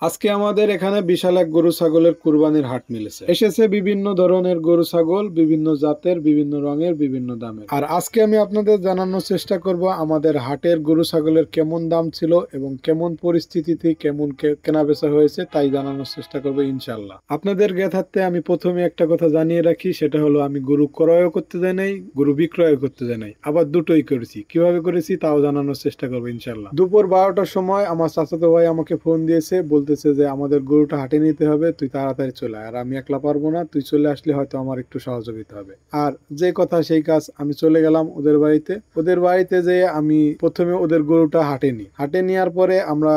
আজকে আমাদের এখানে বিশাল এক গরু ছাগলের কুরবানির হাট মিলেছে। এসেছে বিভিন্ন ধরনের গরু ছাগল, বিভিন্ন জাতের, বিভিন্ন রঙের, বিভিন্ন দামের। আর আজকে আমি আপনাদের জানানোর চেষ্টা করব আমাদের হাটের গরু ছাগলের কেমন দাম ছিল এবং কেমন পরিস্থিতিতে কেমন কেনা বেচা হয়েছে তাই জানানোর চেষ্টা করবো ইনশাল্লাহ। আপনাদের জ্ঞাতার্থে আমি প্রথমে একটা কথা জানিয়ে রাখি, সেটা হলো আমি গরু ক্রয়ও করতে যাই নাই, গরু বিক্রয় করতে যাই নাই, আবার দুটোই করেছি। কিভাবে করেছি তাও জানানোর চেষ্টা করবো ইনশাল্লাহ। দুপুর 12টার সময় আমার চাচাতো ভাই আমাকে ফোন দিয়েছে, বলতেছে যে আমাদের গরুটা হাটে নিতে হবে, তুই তাড়াতাড়ি চলে আয়। আর আমি একলা পারবো না, তুই চলে আসলে হয়তো আমার একটু সহযোগিতা হবে। আর যে কথা সেই কাজ, আমি চলে গেলাম ওদের বাড়িতে। ওদের বাড়িতে যে আমি প্রথমে ওদের গরুটা হাটে নিই। হাটে নেওয়ার পরে আমরা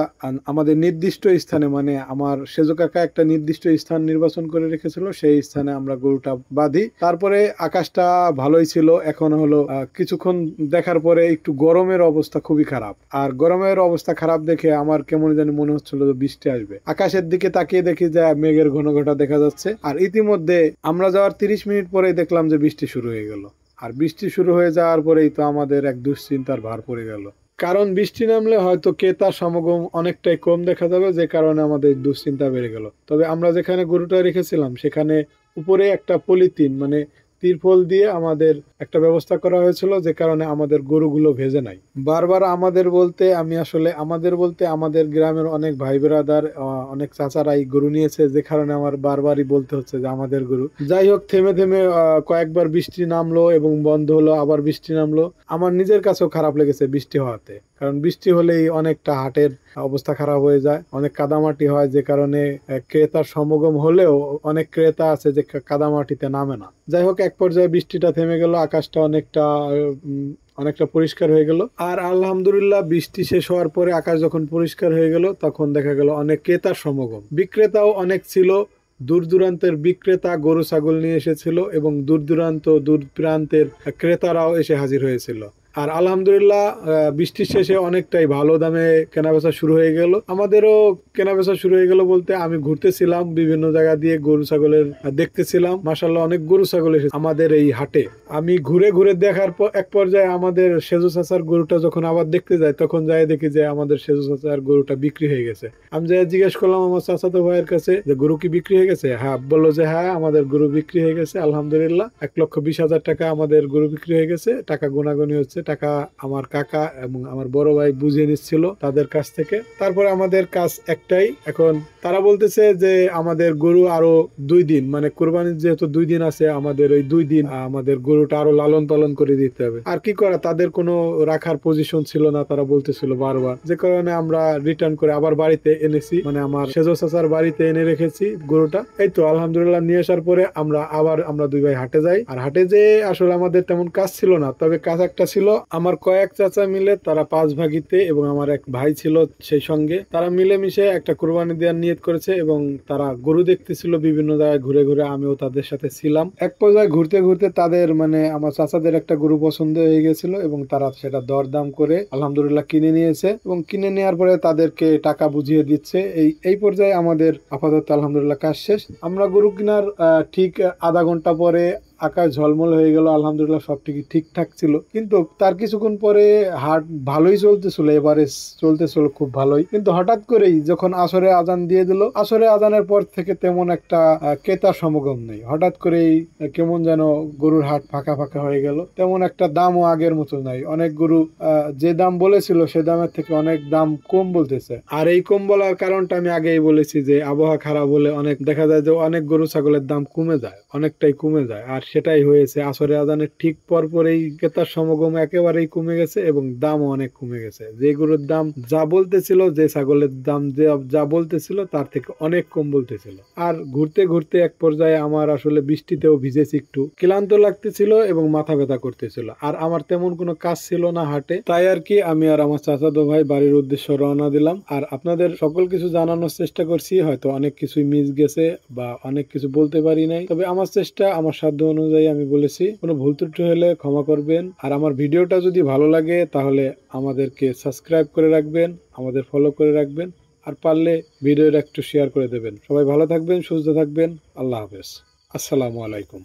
আমাদের নির্দিষ্ট স্থানে, মানে আমার সেজো কাকা একটা নির্দিষ্ট স্থান নির্বাচন করে রেখেছিল, সেই স্থানে আমরা গরুটা বাঁধি। তারপরে আকাশটা ভালোই ছিল। এখন হলো কিছুক্ষণ দেখার পরে একটু গরমের অবস্থা খুবই খারাপ। আর গরমের অবস্থা খারাপ দেখে আমার কেমন জানি মনে হচ্ছিল যে বৃষ্টি আসবে। আকাশের দিকে তাকিয়ে দেখি যে মেঘের ঘন ঘটা দেখা যাচ্ছে। আর ইতিমধ্যে আমরা যাওয়ার 30 মিনিট পরেই দেখলাম যে বৃষ্টি শুরু হয়ে গেল। আর বৃষ্টি শুরু হয়ে যাওয়ার পরেই তো আমাদের এক দুশ্চিন্তার ভার পড়ে গেল। কারণ বৃষ্টি নামলে হয়তো ক্রেতা সমাগম অনেকটাই কম দেখা যাবে, যে কারণে আমাদের দুশ্চিন্তা বেড়ে গেল। তবে আমরা যেখানে গরুটা রেখেছিলাম সেখানে উপরে একটা পলিথিন, মানে তিরপল দিয়ে আমাদের একটা ব্যবস্থা করা হয়েছিল, যে কারণে আমাদের গরুগুলো ভেজে নাই। বারবার আমাদের বলতে আমি আসলে আমাদের বলতে আমাদের গ্রামের অনেক ভাই বেরাদার, অনেক চাচারা এই গরু নিয়েছে, যে কারণে আমার বারবারই বলতে হচ্ছে যে আমাদের গরু। যাই হোক, থেমে থেমে কয়েকবার বৃষ্টি নামলো এবং বন্ধ হলো, আবার বৃষ্টি নামলো। আমার নিজের কাছেও খারাপ লেগেছে বৃষ্টি হওয়াতে, কারণ বৃষ্টি হলেই অনেকটা হাটের অবস্থা খারাপ হয়ে যায়, অনেক কাদামাটি হয়, যে কারণে ক্রেতার সমাগম হলেও অনেক ক্রেতা আছে যে কাদামাটিতে নামে না। যাই হোক, এক পর্যায়ে বৃষ্টিটা থেমে গেল, আকাশটা অনেকটা পরিষ্কার হয়ে গেল। আর আলহামদুলিল্লাহ, বৃষ্টি শেষ হওয়ার পরে আকাশ যখন পরিষ্কার হয়ে গেল, তখন দেখা গেল অনেক ক্রেতার সমাগম। বিক্রেতাও অনেক ছিল, দূর দূরান্তের বিক্রেতা গরু ছাগল নিয়ে এসেছিল এবং দূর প্রান্তের ক্রেতারাও এসে হাজির হয়েছিল। আর আলহামদুলিল্লাহ, বৃষ্টির শেষে অনেকটাই ভালো দামে কেনাবেচা শুরু হয়ে গেল। আমাদেরও কেনাবেচা শুরু হয়ে গেল বলতে, আমি ঘুরতেছিলাম বিভিন্ন জায়গা দিয়ে, গরু ছাগলের দেখতেছিলাম। মাশাআল্লাহ, অনেক গরু ছাগল এসেছে আমাদের এই হাটে। আমি ঘুরে ঘুরে দেখার পর এক পর্যায়ে আমাদের সেজু চাচার গরুটা যখন আবার দেখতে যাই, তখন যাই দেখি যে আমাদের সেজু চাচার গরুটা বিক্রি হয়ে গেছে। আমি যাই জিজ্ঞেস করলাম আমার চাচাতো ভাইয়ের কাছে যে গরু কি বিক্রি হয়ে গেছে। হ্যাঁ, বললো যে হ্যাঁ, আমাদের গরু বিক্রি হয়ে গেছে আলহামদুলিল্লাহ। 1,20,000 টাকা আমাদের গরু বিক্রি হয়ে গেছে। টাকা গোনাগুনি হচ্ছে, টাকা আমার কাকা এবং আমার বড় ভাই বুঝিয়ে নিচ্ছিল তাদের কাছ থেকে। তারপরে আমাদের কাজ একটাই, এখন তারা বলতেছে যে আমাদের গরু আরো 2 দিন, মানে কোরবানির যেহেতু 2 দিন আছে, আমাদের ওই 2 দিন আমাদের গরুটা আরো লালন পালন করে দিতে হবে। আর কি করা, তাদের কোনো রাখার পজিশন ছিল না, তারা বলতেছিল বারবার, যে কারণে আমরা রিটার্ন করে আবার বাড়িতে এনেছি, মানে আমার সেজো চাচার বাড়িতে এনে রেখেছি গরুটা। এই তো আলহামদুলিল্লাহ, নিয়ে আসার পরে আমরা 2 ভাই হাটে যাই। আর হাটে যে আসলে আমাদের তেমন কাজ ছিল না, তবে কাজ একটা ছিল। আমার কয়েক চাচা মিলে, তারা 5 ভাগিতে, এবং আমার এক ভাই ছিল সেই সঙ্গে, তারা মিলেমিশে একটা কোরবানি দেওয়ার নিয়ত করেছে এবং তারা গরু দেখতেছিল বিভিন্ন জায়গায় ঘুরে ঘুরে। আমিও তাদের সাথে ছিলাম। এক পর্যায়ে ঘুরতে ঘুরতে তাদের, মানে আমার চাচাদের একটা গরু পছন্দ হয়ে গেছিল এবং তারা সেটা দরদাম করে আলহামদুলিল্লাহ কিনে নিয়েছে, এবং কিনে নেওয়ার পরে তাদেরকে টাকা বুঝিয়ে দিচ্ছে। এই পর্যায়ে আমাদের আপাতত আলহামদুলিল্লাহ কাজ শেষ। আমরা গরু কেনার ঠিক আধা ঘন্টা পরে আকাশ ঝলমল হয়ে গেল, আলহামদুলিল্লাহ সব ঠিকঠাক ছিল। কিন্তু তার কিছুক্ষণ পরে হাট ভালোই চলতেছিল, এবারে চলতেছিল খুব ভালোই, কিন্তু হঠাৎ করেই যখন আসরে আজান দিয়ে দিল, আসরে আজানের পর থেকে তেমন একটা ক্রেতার সমাগম নেই। হঠাৎ করেই কেমন যেন গরুর হাট ফাঁকা ফাঁকা হয়ে গেল। তেমন একটা দামও আগের মতো নাই। অনেক গরু যে দাম বলেছিল সে দামের থেকে অনেক দাম কম বলতেছে। আর এই কম বলার কারণটা আমি আগেই বলেছি, যে আবহাওয়া খারাপ হলে অনেক দেখা যায় যে অনেক গরু ছাগলের দাম কমে যায়, অনেকটাই কমে যায়। আর সেটাই হয়েছে, আসরে আজানের ঠিক পর পরেই ক্রেতার সমাগম একেবারেই কমে গেছে এবং দামও অনেক কমে গেছে। যে গরুর দাম যা বলতেছিল, যে ছাগলের দাম যা বলতেছিল তার থেকে অনেক কম বলতেছিল। আর ঘুরতে ঘুরতে এক পর্যায়ে আমার আসলে বৃষ্টিতেও ভিজেছি, একটু ক্লান্ত লাগতেছিল এবং মাথা ব্যথা করতেছিল। আর আমার তেমন কোনো কাজ ছিল না হাটে, তাই আর কি আমি আর আমার চাচাতো ভাই বাড়ির উদ্দেশ্যে রওনা দিলাম। আর আপনাদের সকল কিছু জানানোর চেষ্টা করছি, হয়তো অনেক কিছুই মিস গেছে বা অনেক কিছু বলতে পারি নাই, তবে আমার চেষ্টা, আমার সাধ্য অনুযায়ী আমি বলেছি। কোনো ভুল ত্রুটি হলে ক্ষমা করবেন। আর আমার ভিডিওটা যদি ভালো লাগে তাহলে আমাদেরকে সাবস্ক্রাইব করে রাখবেন, আমাদের ফলো করে রাখবেন, আর পারলে ভিডিওটা একটু শেয়ার করে দেবেন। সবাই ভালো থাকবেন, সুস্থ থাকবেন। আল্লাহ হাফেজ। আসসালামু আলাইকুম।